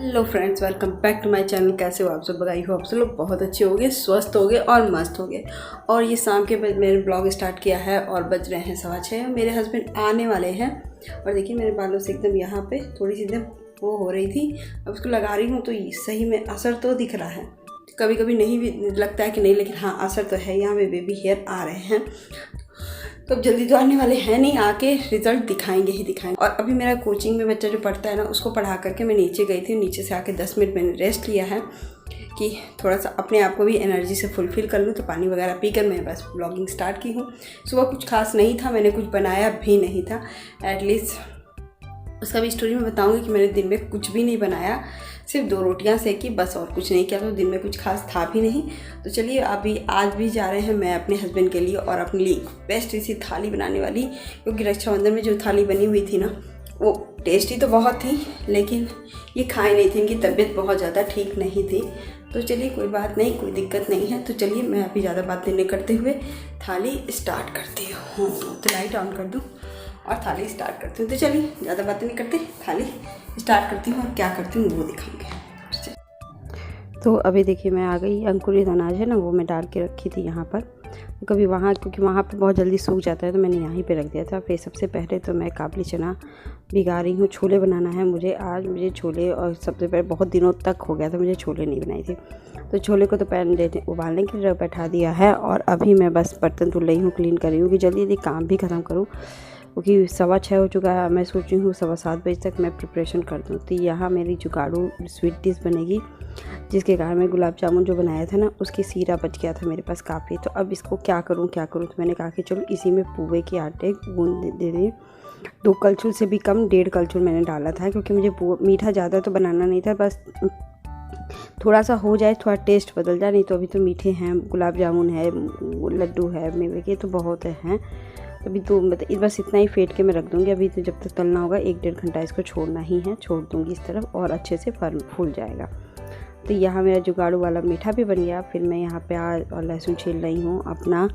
Hello friends, welcome back to my channel. कैसे हो आप सब? बधाई हो आप सब लोग बहुत अच्छे होंगे, स्वस्थ होंगे और मस्त होंगे। और ये शाम के मैंने ब्लॉग स्टार्ट किया है और बज रहे हैं 6:15। मेरे हस्बैंड आने वाले हैं और देखिए मेरे बालों से एकदम यहाँ पे थोड़ी सी एकदम वो हो रही थी। अब उसको लगा रही हूँ तो सही में असर तो दिख रहा है। कभी कभी नहीं भी लगता है कि नहीं, लेकिन हाँ असर तो है। यहाँ पे बेबी हेयर आ रहे हैं तो अब जल्दी तो आने वाले हैं नहीं, आके रिजल्ट दिखाएंगे ही दिखाएंगे। और अभी मेरा कोचिंग में बच्चा जो पढ़ता है ना, उसको पढ़ा करके मैं नीचे गई थी। नीचे से आके 10 मिनट मैंने रेस्ट लिया है कि थोड़ा सा अपने आप को भी एनर्जी से फुलफिल कर लूँ। तो पानी वगैरह पीकर मैं बस ब्लॉगिंग स्टार्ट की हूँ। सुबह कुछ खास नहीं था, मैंने कुछ बनाया भी नहीं था। एटलीस्ट उसका भी स्टोरी में बताऊँगी कि मैंने दिन में कुछ भी नहीं बनाया, सिर्फ 2 रोटियां सेकी बस, और कुछ नहीं किया। तो दिन में कुछ खास था भी नहीं। तो चलिए अभी आज भी जा रहे हैं मैं अपने हस्बैंड के लिए और अपने लिए बेस्ट सी थाली बनाने वाली। क्योंकि रक्षाबंधन में जो थाली बनी हुई थी ना, वो टेस्टी तो बहुत थी, लेकिन ये खाए नहीं थी। इनकी तबीयत बहुत ज़्यादा ठीक नहीं थी। तो चलिए कोई बात नहीं, कोई दिक्कत नहीं है। तो चलिए मैं अभी ज़्यादा बातें नहीं करते हुए थाली स्टार्ट करती हूँ। तो लाइट ऑन कर दूँ और थाली स्टार्ट करती हूँ। तो चलिए ज़्यादा बातें नहीं करते, थाली स्टार्ट करती हूँ और क्या करती हूँ वो दिखाऊंगी। तो अभी देखिए मैं आ गई। अंकुरित अनाज है ना, वो मैं डाल के रखी थी यहाँ पर। तो कभी वहाँ, क्योंकि वहाँ पे बहुत जल्दी सूख जाता है, तो मैंने यहीं पे रख दिया था। फिर सबसे पहले तो मैं काबुली चना भिगा रही हूँ। छोले बनाना है मुझे आज। मुझे छोले, और सबसे पहले बहुत दिनों तक हो गया था मुझे छोले नहीं बनाई थी। तो छोले को तो पहले उबालने के लिए बैठा दिया है। और अभी मैं बस बर्तन धुल रही हूँ, क्लीन कर रही हूँ कि जल्दी जल्दी काम भी ख़त्म करूँ, क्योंकि 6:15 हो चुका है। मैं सोच रही हूँ 7:15 बजे तक मैं प्रिपरेशन कर दूँ। तो यहाँ मेरी जुगाड़ू स्वीट डिश बनेगी, जिसके कारण मैं गुलाब जामुन जो बनाया था ना, उसकी सीरा बच गया था मेरे पास काफ़ी। तो अब इसको क्या करूँ। तो मैंने कहा कि चलो इसी में पुए के आटे गूंद दे दें। 2 कलछुल से भी कम, 1.5 कलछुल मैंने डाला था, क्योंकि मुझे मीठा ज़्यादा तो बनाना नहीं था। बस थोड़ा सा हो जाए, थोड़ा टेस्ट बदल जाए। नहीं तो अभी तो मीठे हैं, गुलाब जामुन है, लड्डू है मेवे के, तो बहुत हैं। अभी तो मतलब बस इतना ही फेंट के मैं रख दूँगी। अभी तो जब तक तलना होगा 1-1.5 घंटा इसको छोड़ना ही है। छोड़ दूँगी इस तरफ और अच्छे से फूल जाएगा। तो यहाँ मेरा जुगाड़ू वाला मीठा भी बन गया। फिर मैं यहाँ प्याज और लहसुन छील रही हूँ अपना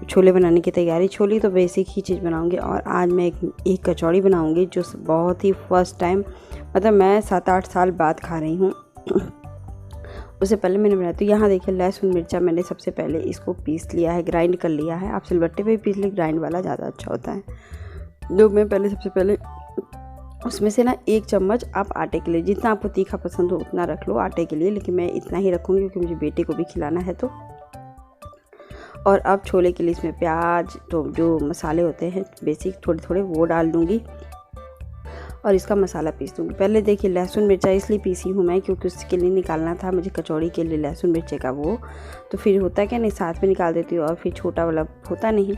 छोले बनाने की तैयारी। छोले तो बेसिक ही चीज़ बनाऊँगी। और आज मैं एक कचौड़ी बनाऊँगी, जो बहुत ही फर्स्ट टाइम, मतलब मैं 7-8 साल बाद खा रही हूँ। उससे पहले मैंने बनाया। तो यहाँ देखिए लहसुन मिर्चा मैंने सबसे पहले इसको पीस लिया है, ग्राइंड कर लिया है। आप सिलबट्टे पे भी पीस ले, ग्राइंड वाला ज़्यादा अच्छा होता है। जो मैं सबसे पहले उसमें से ना 1 चम्मच आप आटे के लिए, जितना आपको तीखा पसंद हो उतना रख लो आटे के लिए, लेकिन मैं इतना ही रखूँगी क्योंकि मुझे बेटे को भी खिलाना है। तो और अब छोले के लिए इसमें प्याज, तो जो मसाले होते हैं बेसिक थोड़े थोड़े वो डाल दूँगी और इसका मसाला पीस दूँगी। पहले देखिए लहसुन मिर्चा इसलिए पीसी हूँ मैं, क्योंकि उसके लिए निकालना था मुझे कचौड़ी के लिए लहसुन मिर्चे का वो। तो फिर होता क्या नहीं, साथ में निकाल देती हूँ और फिर छोटा वाला होता नहीं।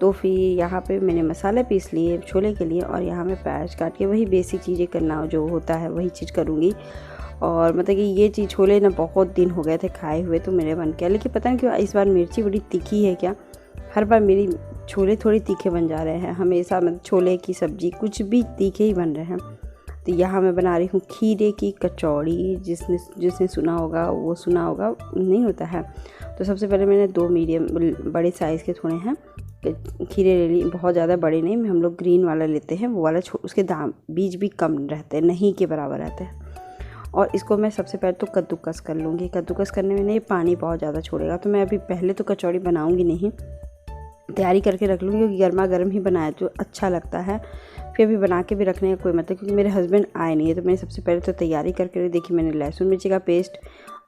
तो फिर यहाँ पे मैंने मसाले पीस लिए छोले के लिए। और यहाँ मैं प्याज काट के, वही बेसिक चीज़ें करना जो होता है वही चीज़ करूँगी। और मतलब कि ये चीज़ छोले ना बहुत दिन हो गए थे खाए हुए, तो मेरे मन किया। लेकिन पता नहीं क्यों इस बार मिर्ची बड़ी तीखी है क्या, हर बार मेरी छोले थोड़े तीखे बन जा रहे हैं हमेशा। मतलब छोले की सब्ज़ी कुछ भी तीखे ही बन रहे हैं। तो यहाँ मैं बना रही हूँ खीरे की कचौड़ी। जिसने सुना होगा वो सुना होगा, नहीं होता है। तो सबसे पहले मैंने 2 मीडियम बड़े साइज़ के थोड़े हैं खीरे ले ली। बहुत ज़्यादा बड़े नहीं, हम लोग ग्रीन वाला लेते हैं, वो वाला उसके दाम बीज भी कम रहते हैं, नहीं के बराबर रहते हैं। और इसको मैं सबसे पहले तो कद्दूकस कर लूँगी। कद्दूकस करने में नहीं पानी बहुत ज़्यादा छोड़ेगा। तो मैं अभी पहले तो कचौड़ी बनाऊँगी नहीं, तैयारी करके रख लूँगी, क्योंकि गर्मा गर्म ही बनाया तो अच्छा लगता है। फिर भी बना के भी रखने का कोई मतलब, क्योंकि मेरे हस्बैंड आए नहीं है। तो मैंने सबसे पहले तो तैयारी करके देखी, मैंने लहसुन मिर्ची का पेस्ट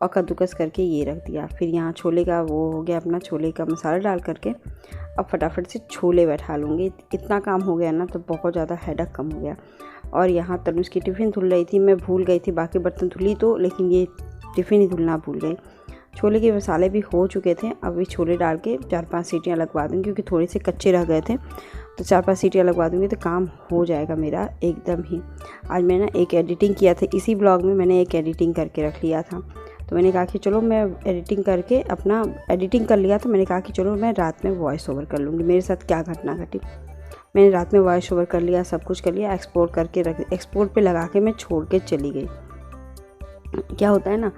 और कद्दूकस करके ये रख दिया। फिर यहाँ छोले का वो हो गया, अपना छोले का मसाला डाल करके अब फटाफट से छोले बैठा लूँगी। इतना काम हो गया ना, तो बहुत ज़्यादा हेडेक कम हो गया। और यहाँ तनुष की टिफ़िन धुल रही थी, मैं भूल गई थी, बाकी बर्तन धुली तो, लेकिन ये टिफ़िन ही धुलना भूल गई। छोले के मसाले भी हो चुके थे। अभी छोले डाल के 4-5 सीटियाँ लगवा दूँगी, क्योंकि थोड़े से कच्चे रह गए थे। तो 4-5 सीटियाँ लगवा दूँगी तो काम हो जाएगा मेरा एकदम ही। आज मैंने एक एडिटिंग किया था, इसी ब्लॉग में मैंने एक एडिटिंग करके रख लिया था। तो मैंने कहा कि चलो मैं एडिटिंग करके अपना एडिटिंग कर लिया। तो मैंने कहा कि चलो मैं रात में वॉइस ओवर कर लूँगी, मेरे साथ क्या घटना घटी। मैंने रात में वॉइस ओवर कर लिया, सब कुछ कर लिया, एक्सपोर्ट करके एक्सपोर्ट पे लगा के मैं छोड़ के चली गई। क्या होता है ना,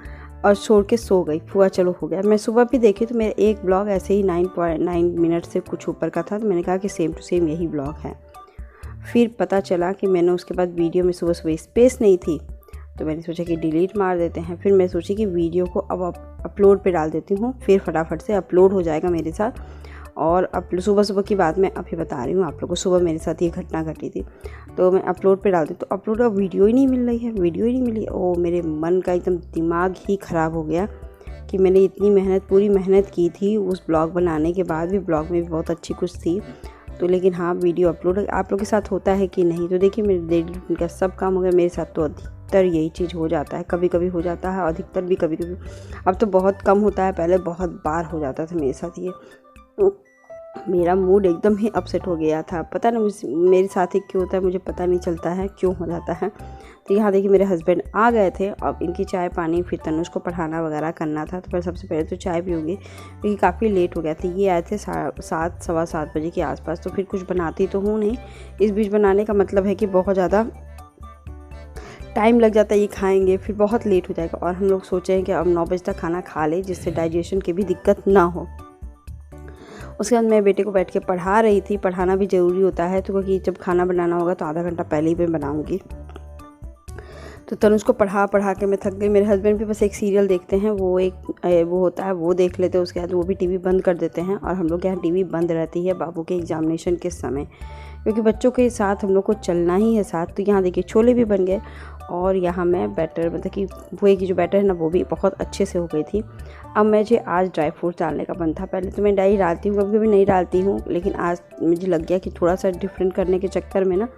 और छोड़ के सो गई, हुआ चलो हो गया। मैं सुबह भी देखी तो मेरा एक ब्लॉग ऐसे ही 9.9 मिनट से कुछ ऊपर का था। तो मैंने कहा कि सेम टू सेम यही ब्लॉग है। फिर पता चला कि मैंने उसके बाद वीडियो में सुबह सुबह स्पेस नहीं थी, तो मैंने सोचा कि डिलीट मार देते हैं। फिर मैं सोची कि वीडियो को अब अपलोड पे डाल देती हूँ, फिर फटाफट से अपलोड हो जाएगा मेरे साथ। और अब सुबह की बात मैं अभी बता रही हूँ आप लोगों को, सुबह मेरे साथ ये घटना घटी थी। तो मैं अपलोड पे डालती, तो अपलोड का वीडियो ही नहीं मिल रही है, वीडियो ही नहीं मिली। ओ मेरे मन का एकदम दिमाग ही ख़राब हो गया कि मैंने इतनी पूरी मेहनत की थी उस ब्लॉग बनाने के बाद भी, ब्लॉग में भी बहुत अच्छी कुछ थी तो, लेकिन हाँ वीडियो अपलोड आप लोग के साथ होता है कि नहीं। तो देखिए मेरे डेली रूटीन का सब काम हो गया, मेरे साथ तो अधिकतर यही चीज़ हो जाता है, कभी कभी हो जाता है, अधिकतर भी कभी कभी। अब तो बहुत कम होता है, पहले बहुत बार हो जाता था मेरे साथ ये। तो मेरा मूड एकदम ही अपसेट हो गया था, पता नहीं मेरे साथ ही क्यों होता है, मुझे पता नहीं चलता है क्यों हो जाता है। तो यहाँ देखिए मेरे हस्बैंड आ गए थे, अब इनकी चाय पानी, फिर तनुज को पढ़ाना वगैरह करना था। तो फिर सबसे पहले तो चाय पीऊँगी क्योंकि काफ़ी लेट हो गया था। ये आए थे 7 सवा 7 बजे के आसपास। तो फिर कुछ बनाती तो हूँ नहीं, इस बीच बनाने का मतलब है कि बहुत ज़्यादा टाइम लग जाता है, ये खाएंगे फिर बहुत लेट हो जाएगा। और हम लोग सोचे हैं कि अब 9 बजे तक खाना खा ले जिससे डाइजेशन की भी दिक्कत ना हो। उसके बाद मैं बेटे को बैठ के पढ़ा रही थी, पढ़ाना भी ज़रूरी होता है तो, क्योंकि जब खाना बनाना होगा तो आधा घंटा पहले ही मैं बनाऊँगी। तो तनुज को पढ़ा के मैं थक गई। मेरे हस्बैंड भी बस एक सीरियल देखते हैं, वो होता है वो देख लेते हैं, उसके बाद वो भी टीवी बंद कर देते हैं। और हम लोग के यहाँ टीवी बंद रहती है बाबू के एग्जामिनेशन के समय, क्योंकि बच्चों के साथ हम लोग को चलना ही है साथ। तो यहाँ देखिए छोले भी बन गए, और यहाँ मैं बैटर मतलब कि पोहे की जो बैटर है ना वो भी बहुत अच्छे से हो गई थी। अब मुझे आज ड्राई फ्रूट डालने का मन था, पहले तो मैं डाई डालती हूँ, कभी कभी नहीं डालती हूँ, लेकिन आज मुझे लग गया कि थोड़ा सा डिफरेंट करने के चक्कर में ना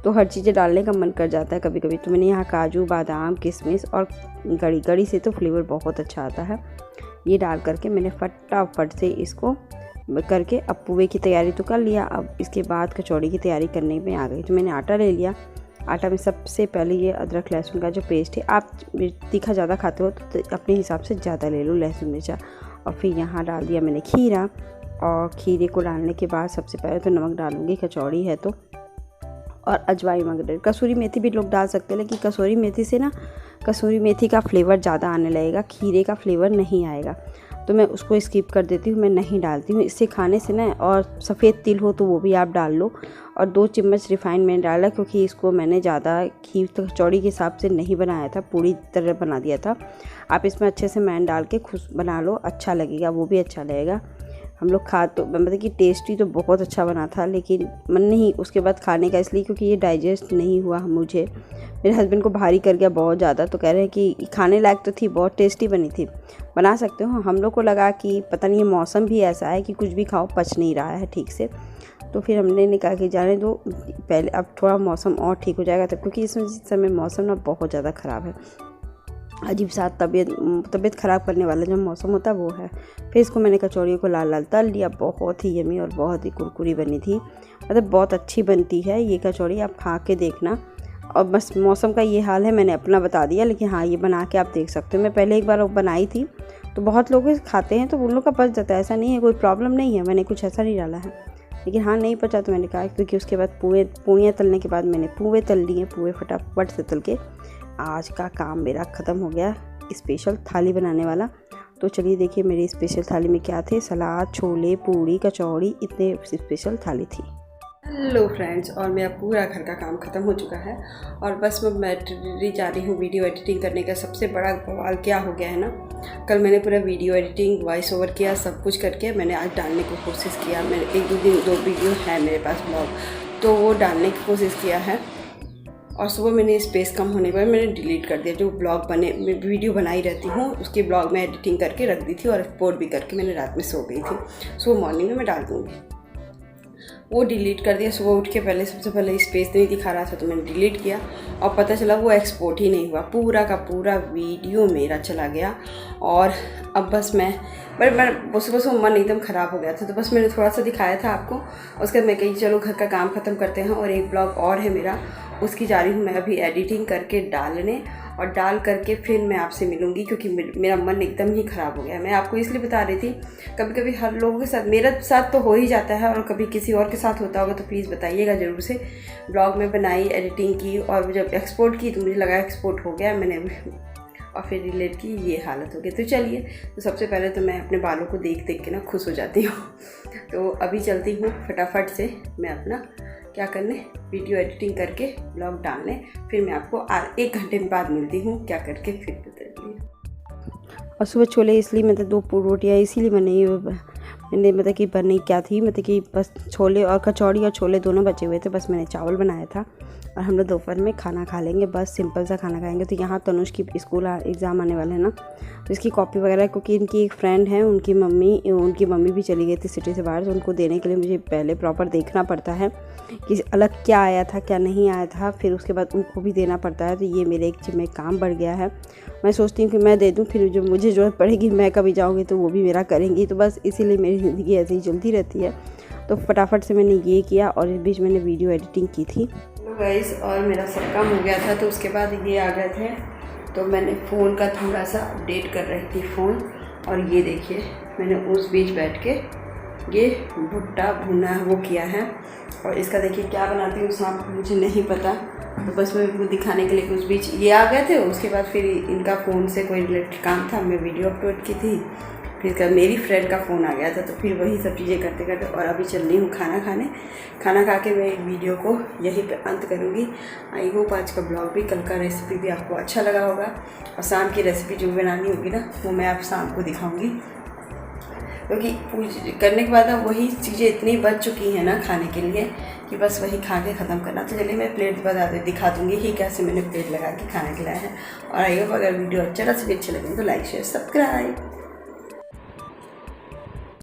तो हर चीज़ें डालने का मन कर जाता है कभी कभी। तो मैंने यहाँ काजू, बादाम, किशमिश और गड़ी से तो फ्लेवर बहुत अच्छा आता है, ये डाल करके मैंने फटाफट से इसको करके अब पुए की तैयारी तो कर लिया। अब इसके बाद कचौड़ी की तैयारी करने में आ गई। तो मैंने आटा ले लिया, आटा में सबसे पहले ये अदरक लहसुन का जो पेस्ट है, आप तीखा ज़्यादा खाते हो तो अपने हिसाब से ज़्यादा ले लो लहसुन मिर्चा। और फिर यहाँ डाल दिया मैंने खीरा, और खीरे को डालने के बाद सबसे पहले तो नमक डालूँगी, कचौड़ी है तो, और अजवाइन वगैरह। कसूरी मेथी भी लोग डाल सकते हैं, लेकिन कसूरी मेथी से ना कसूरी मेथी का फ्लेवर ज़्यादा आने लगेगा, खीरे का फ्लेवर नहीं आएगा। तो मैं उसको स्किप कर देती हूँ, मैं नहीं डालती हूँ। इससे खाने से ना, और सफ़ेद तिल हो तो वो भी आप डाल लो। और 2 चम्मच रिफाइन मैंने डाला, क्योंकि इसको मैंने ज़्यादा खीर कचौड़ी के हिसाब से नहीं बनाया था, पूरी तरह बना दिया था। आप इसमें अच्छे से मैन डाल के खुश बना लो, अच्छा लगेगा, वो भी अच्छा लगेगा। हम लोग खा तो मतलब कि टेस्टी तो बहुत अच्छा बना था, लेकिन मन नहीं उसके बाद खाने का, इसलिए क्योंकि ये डाइजेस्ट नहीं हुआ मुझे। मेरे हस्बैंड को भारी कर गया बहुत ज़्यादा, तो कह रहे हैं कि खाने लायक तो थी, बहुत टेस्टी बनी थी, बना सकते हो। हम लोग को लगा कि पता नहीं ये मौसम भी ऐसा है कि कुछ भी खाओ पच नहीं रहा है ठीक से। तो फिर हमने कहा कि जाने दो पहले, अब थोड़ा मौसम और ठीक हो जाएगा तब, क्योंकि इस समय मौसम ना बहुत ज़्यादा ख़राब है, अजीब सा तबीयत ख़राब करने वाला जो मौसम होता है वो है। फिर इसको मैंने कचौड़ियों को लाल लाल तल लिया, बहुत ही यमी और बहुत ही कुरकुरी बनी थी, मतलब बहुत अच्छी बनती है ये कचौड़ी, आप खा के देखना। और बस मौसम का ये हाल है, मैंने अपना बता दिया, लेकिन हाँ ये बना के आप देख सकते हो। मैं पहले एक बार बनाई थी तो बहुत लोग खाते हैं तो उन लोग का पच जाता है, ऐसा नहीं है, कोई प्रॉब्लम नहीं है, मैंने कुछ ऐसा नहीं डाला है। लेकिन हाँ नहीं पचा तो मैंने कहा, क्योंकि उसके बाद पूड़ियाँ तलने के बाद मैंने पुए तल लिए, पुए फटाफट से तल के आज का काम मेरा ख़त्म हो गया, स्पेशल थाली बनाने वाला। तो चलिए देखिए मेरी स्पेशल थाली में क्या थे, सलाद, छोले, पूड़ी, कचौड़ी, इतने स्पेशल थाली थी। हेलो फ्रेंड्स, और मेरा पूरा घर का काम ख़त्म हो चुका है, और बस मैं जा रही हूँ वीडियो एडिटिंग करने का। सबसे बड़ा बवाल क्या हो गया है ना, कल मैंने पूरा वीडियो एडिटिंग वॉइस ओवर किया, सब कुछ करके मैंने आज डालने की कोशिश किया। मैंने 1-2 वीडियो है मेरे पास ब्लॉग, तो वो डालने की कोशिश किया है। और सुबह मैंने स्पेस कम होने पर मैंने डिलीट कर दिया, जो ब्लॉग वीडियो बनाई रहती हूँ उसके ब्लॉग में एडिटिंग करके रख दी थी, और एक्सपोर्ट भी करके मैंने रात में सो गई थी। सुबह मॉर्निंग में मैं डाल दूँगी, वो डिलीट कर दिया। सुबह उठ के पहले सबसे पहले स्पेस नहीं दिखा रहा था तो मैंने डिलीट किया, और पता चला वो एक्सपोर्ट ही नहीं हुआ, पूरा का पूरा वीडियो मेरा चला गया। और अब बस मैं सुबह मन एकदम ख़राब हो गया था, तो बस मैंने थोड़ा सा दिखाया था आपको। उसके बाद मैं कही चलो घर का काम ख़त्म करते हैं, और एक ब्लॉग और है मेरा, उसकी जा रही हूँ मैं अभी एडिटिंग करके डालने, और डाल करके फिर मैं आपसे मिलूँगी, क्योंकि मेरा मन एकदम ही ख़राब हो गया। मैं आपको इसलिए बता रही थी, कभी कभी हर लोगों के साथ, मेरे साथ तो हो ही जाता है, और कभी किसी और के साथ होता होगा तो प्लीज़ बताइएगा ज़रूर से। ब्लॉग में बनाई, एडिटिंग की, और जब एक्सपोर्ट की तो मुझे लगा एक्सपोर्ट हो गया, मैंने और फिर डिलीट की, ये हालत हो गई। तो चलिए, तो सबसे पहले तो मैं अपने बालों को देख के ना खुश हो जाती हूँ। तो अभी चलती हूँ फटाफट से, मैं अपना क्या करने, वीडियो एडिटिंग करके ब्लॉग डालने। फिर मैं आपको 1 घंटे बाद मिलती हूँ क्या करके फिर बताती हूँ। और सुबह छोले इसलिए मतलब 2 रोटियाँ इसीलिए मैंने मतलब कि बनी क्या थी, मतलब कि बस छोले और कचौड़ी और छोले दोनों बचे हुए थे, बस मैंने चावल बनाया था। और हम लोग दोपहर में खाना खा लेंगे, बस सिंपल सा खाना खाएंगे। तो यहाँ तनुष की स्कूल एग्ज़ाम आने वाले हैं ना, तो इसकी कॉपी वगैरह, क्योंकि इनकी एक फ्रेंड है उनकी मम्मी भी चली गई थी सिटी से बाहर, तो उनको देने के लिए मुझे पहले प्रॉपर देखना पड़ता है कि अलग क्या आया था क्या नहीं आया था, फिर उसके बाद उनको भी देना पड़ता है। तो ये मेरे एक जिम्मे काम बढ़ गया है। मैं सोचती हूँ कि मैं दे दूँ, फिर जो मुझे ज़रूरत पड़ेगी मैं कभी जाऊँगी तो वो भी मेरा करेंगी। तो बस इसीलिए मेरी ज़िंदगी ऐसे ही चलती रहती है। तो फटाफट से मैंने ये किया और इस बीच मैंने वीडियो एडिटिंग की थी। हेलो गाइस, और मेरा सब काम हो गया था, तो उसके बाद ये आ गए थे, तो मैंने फ़ोन का थोड़ा सा अपडेट कर रही थी फ़ोन। और ये देखिए मैंने उस बीच बैठ के ये भुट्टा भुना वो किया है। और इसका देखिए क्या बनाती हूँ सांप, मुझे नहीं पता, तो बस मैं उनको दिखाने के लिए कि उस बीच ये आ गए थे। उसके बाद फिर इनका फ़ोन से कोई रिलेटेड काम था, मैं वीडियो अपलोड की थी। फिर कल मेरी फ्रेंड का फ़ोन आ गया था, तो फिर वही सब चीज़ें करते करते और अभी चल रही हूँ खाना खाने। खाना खा के मैं वीडियो को यहीं पे अंत करूँगी। आई होप आज का ब्लॉग भी, कल का रेसिपी भी आपको अच्छा लगा होगा। और शाम की रेसिपी जो बनानी होगी ना, वो मैं आप शाम को दिखाऊँगी, क्योंकि पूजा करने के बाद अब वही चीज़ें इतनी बच चुकी हैं ना खाने के लिए कि बस वही खा के ख़त्म करना। तो चलिए मैं प्लेट दिखा दूँगी कि कैसे मैंने प्लेट लगा के खाना खिलाया है। और आई होप अगर वीडियो अच्छा लगे तो लाइक शेयर सब्सक्राइब।